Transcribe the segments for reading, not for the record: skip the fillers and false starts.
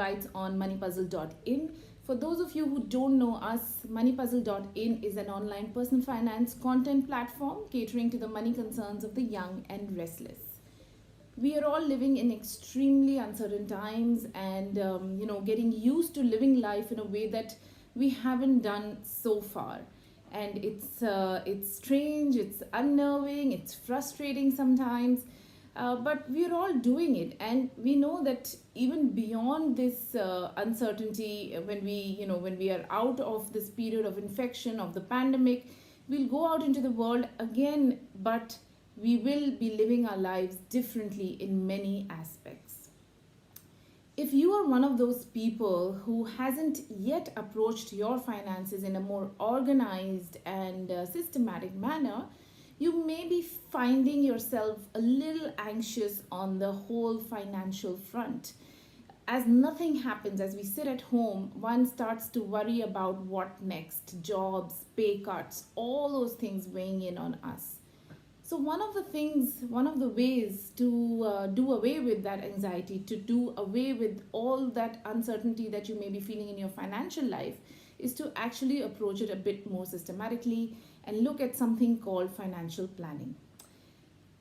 Bytes on moneypuzzle.in. For those of you who don't know us, moneypuzzle.in is an online personal finance content platform catering to the money concerns of the young and restless. We are all living in extremely uncertain times and getting used to living life in a way that we haven't done so far, and it's strange, it's unnerving, it's frustrating sometimes, but we're all doing it, and we know that even beyond this uncertainty, when we are out of this period of infection of the pandemic, we'll go out into the world again, but we will be living our lives differently in many aspects. If you are one of those people who hasn't yet approached your finances in a more organized and systematic manner, you may be finding yourself a little anxious on the whole financial front. As nothing happens, as we sit at home, one starts to worry about what next: jobs, pay cuts, all those things weighing in on us. So, one of the ways to do away with that anxiety, to do away with all that uncertainty that you may be feeling in your financial life, is to actually approach it a bit more systematically and look at something called financial planning.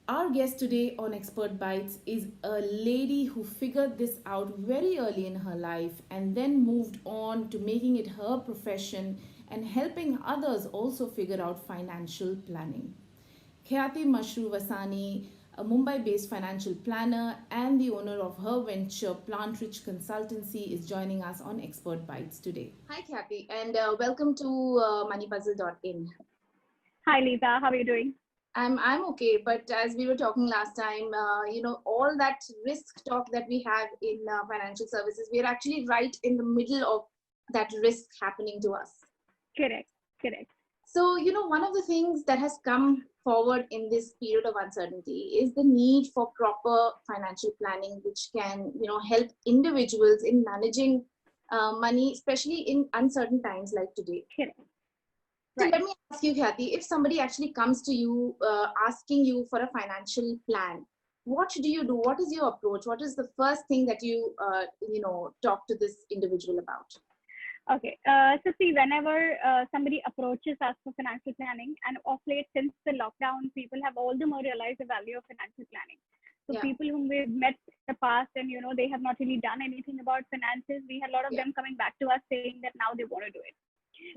Our guest today on Expert Bites is a lady who figured this out very early in her life and then moved on to making it her profession and helping others also figure out financial planning. Khyati Mashru Vasani, a Mumbai-based financial planner and the owner of her venture Plant Rich Consultancy, is joining us on Expert Bites today. Hi, Khyati, and welcome to moneypuzzle.in. Hi, Lisa. How are you doing? I'm okay, but as we were talking last time, all that risk talk that we have in financial services, we are actually right in the middle of that risk happening to us. Correct. So, one of the things that has come forward in this period of uncertainty is the need for proper financial planning, which can, help individuals in managing money, especially in uncertain times like today. Correct. So let me ask you, Khyati, if somebody actually comes to you asking you for a financial plan, what do you do? What is your approach? What is the first thing that you, talk to this individual about? Okay. So see, whenever somebody approaches us for financial planning, and of late since the lockdown, people have all the more realized the value of financial planning. So people whom we've met in the past and, they have not really done anything about finances, we had a lot of them coming back to us saying that now they want to do it.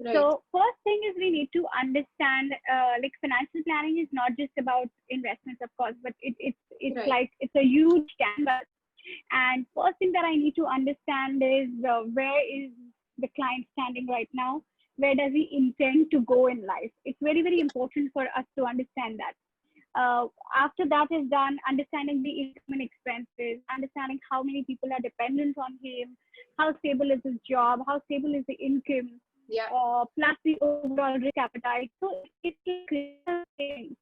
Right. So first thing is we need to understand, like financial planning is not just about investments, of course, but it's like it's a huge canvas. And first thing that I need to understand is where is the client standing right now? Where does he intend to go in life? It's very, very important for us to understand that. After that is done, understanding the income and expenses, understanding how many people are dependent on him, how stable is his job, how stable is the income, plus the overall risk appetite. So it's critical things.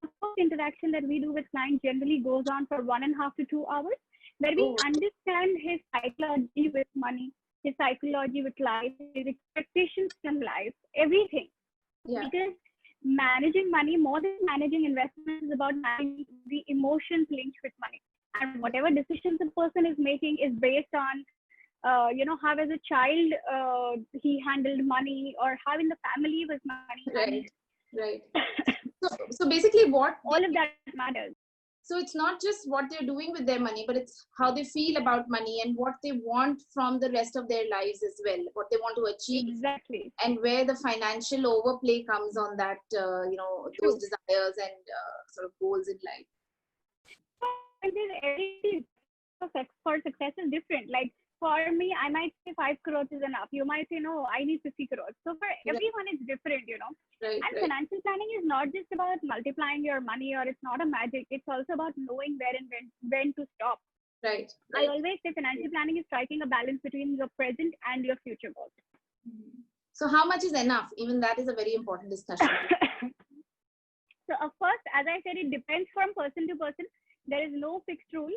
The first interaction that we do with clients generally goes on for 1.5 to 2 hours, where we understand his psychology with money, his psychology with life, his expectations from life, everything. Because managing money, more than managing investments, is about managing the emotions linked with money. And whatever decisions a person is making is based on, how as a child he handled money, or how in the family was money. Right. So basically what all of that matters. So it's not just what they're doing with their money, but it's how they feel about money and what they want from the rest of their lives as well, what they want to achieve. Exactly. And where the financial overplay comes on that, those desires and sort of goals in life. Every for success is different. Like for me, I might say 5 crores is enough. You might say, no, I need 50 crores. So for everyone, it's different, And financial planning is not just about multiplying your money, or it's not a magic. It's also about knowing where and when to stop. Right. I always say financial planning is striking a balance between your present and your future goals. So how much is enough? Even that is a very important discussion. So of course, as I said, it depends from person to person. There is no fixed rule.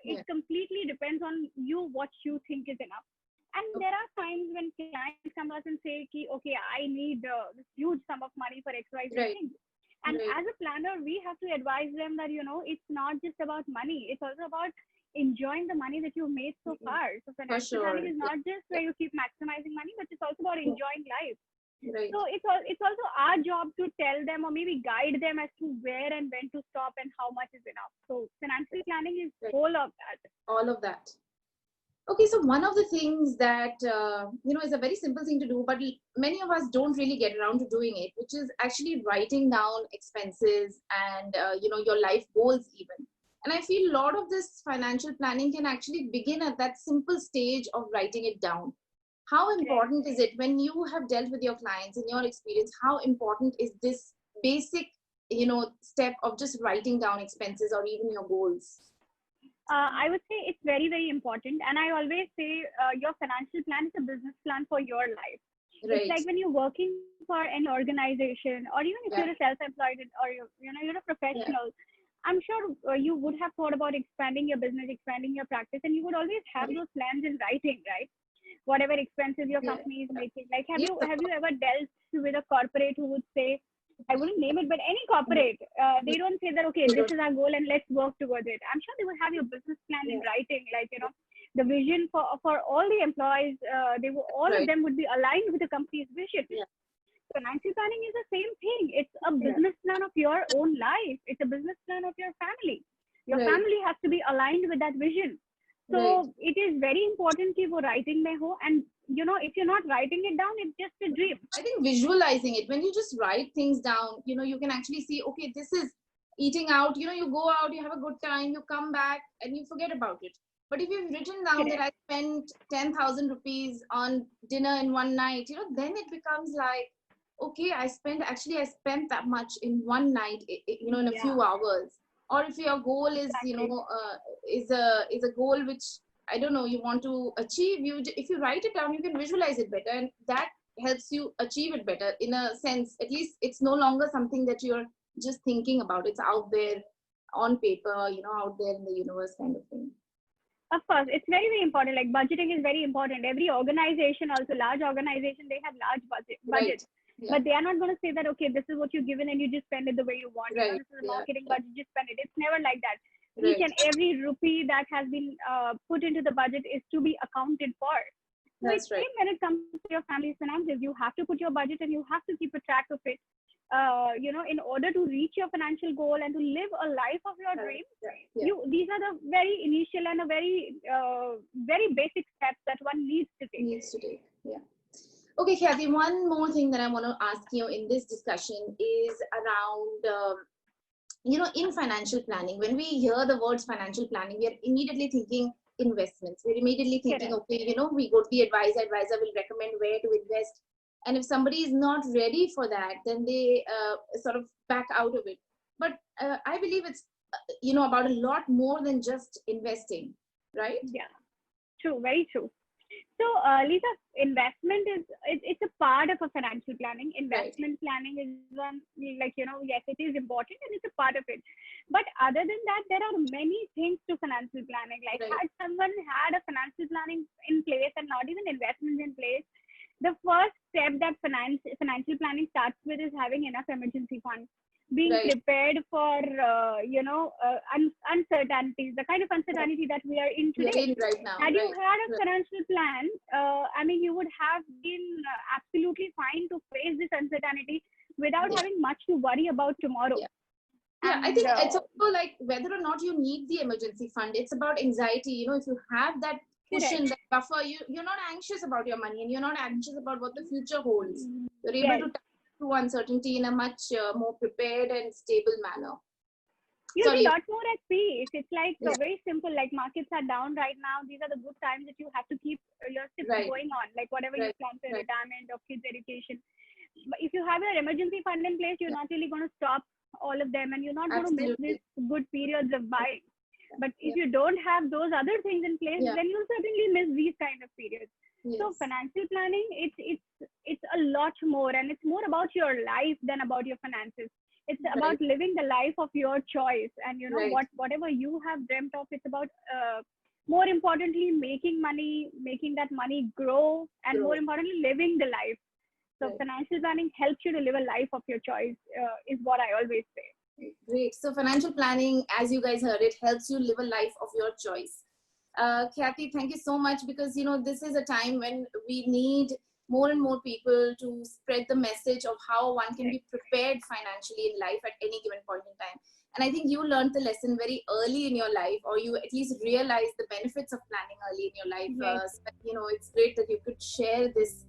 It completely depends on you, what you think is enough. And there are times when clients come to us and say, okay, I need this huge sum of money for XYZ thing. And as a planner, we have to advise them that, it's not just about money. It's also about enjoying the money that you've made so far. So financial sure. planning is not just where you keep maximizing money, but it's also about enjoying life. Right. So it's also our job to tell them or maybe guide them as to where and when to stop and how much is enough. So financial planning is whole of that. All of that. Okay, so one of the things that is a very simple thing to do, but many of us don't really get around to doing it, which is actually writing down expenses and your life goals even. And I feel a lot of this financial planning can actually begin at that simple stage of writing it down. How important is it when you have dealt with your clients, in your experience, how important is this basic step of just writing down expenses or even your goals? I would say it's very, very important. And I always say your financial plan is a business plan for your life. Right. It's like when you're working for an organization, or even if you're a self-employed or you're a professional, I'm sure you would have thought about expanding your business, expanding your practice, and you would always have those plans in writing, right? Whatever expenses your company is making. Like, have you ever dealt with a corporate who would say, I wouldn't name it, but any corporate, they don't say that, okay, this is our goal and let's work towards it. I'm sure they would have your business plan in writing, like, the vision for all the employees, all of them would be aligned with the company's vision. Financial planning is the same thing. It's a business plan of your own life. It's a business plan of your family. Your family has to be aligned with that vision. So it is very important for writing mein ho, and if you're not writing it down, it's just a dream. I think visualizing it, when you just write things down, you can actually see, okay, this is eating out, you go out, you have a good time, you come back and you forget about it. But if you've written down that I spent 10,000 rupees on dinner in one night, then it becomes like, okay, I spent that much in one night, in a few hours. Or if your goal is, is a goal which, I don't know, you want to achieve, if you write it down, you can visualize it better, and that helps you achieve it better. In a sense, at least it's no longer something that you're just thinking about. It's out there on paper, out there in the universe kind of thing. Of course, it's very, very important. Like, budgeting is very important. Every organization, also large organization, they have large budgets. But they are not going to say that, okay, this is what you're given and you just spend it the way you want. This is a marketing budget, just spend it. It's never like that. Each and every rupee that has been put into the budget is to be accounted for. So it's same when it comes to your family's finances. You have to put your budget and you have to keep a track of it. In order to reach your financial goal and to live a life of your dreams, these are the very initial and a very, very basic steps that one needs to take. Okay, Khyati, one more thing that I want to ask you in this discussion is around, in financial planning. When we hear the words financial planning, we are immediately thinking investments. We're immediately thinking, okay, we go to the advisor will recommend where to invest. And if somebody is not ready for that, then they sort of back out of it. But I believe it's, about a lot more than just investing, right? Yeah, true, very true. So, Lisa, investment it's a part of a financial planning. Investment planning is one, yes, it is important and it's a part of it. But other than that, there are many things to financial planning. Like, had someone had a financial planning in place and not even investments in place, the first step that financial planning starts with is having enough emergency funds. Being prepared for uncertainties, the kind of uncertainty that we are in today. Right now, had you had a financial plan, you would have been absolutely fine to face this uncertainty without having much to worry about tomorrow. I think it's also like whether or not you need the emergency fund. It's about anxiety. If you have that cushion, that buffer, you're not anxious about your money and you're not anxious about what the future holds. You're able to through uncertainty in a much more prepared and stable manner. You'll be a lot more at peace. It's like very simple, like markets are down right now. These are the good times that you have to keep your steps going on, like whatever you plan for retirement or kids' education. But if you have your emergency fund in place, you're not really going to stop all of them and you're not going to miss these good periods of buying. But if you don't have those other things in place, then you'll certainly miss these kind of periods. So financial planning, it's a lot more, and it's more about your life than about your finances. It's about living the life of your choice, and whatever you have dreamt of, it's about more importantly making money, making that money grow, and more importantly living the life. So financial planning helps you to live a life of your choice, is what I always say. Great. So financial planning, as you guys heard, it helps you live a life of your choice. Khyati, thank you so much, because this is a time when we need more and more people to spread the message of how one can be prepared financially in life at any given point in time. And I think you learned the lesson very early in your life, or you at least realized the benefits of planning early in your life. Yes. It's great that you could share this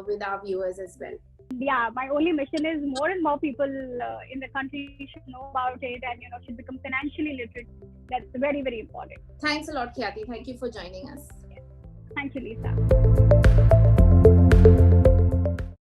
with our viewers as well. Yeah, my only mission is more and more people in the country should know about it and should become financially literate. That's very, very important. Thanks a lot, Khyati. Thank you for joining us. Thank you, Lisa.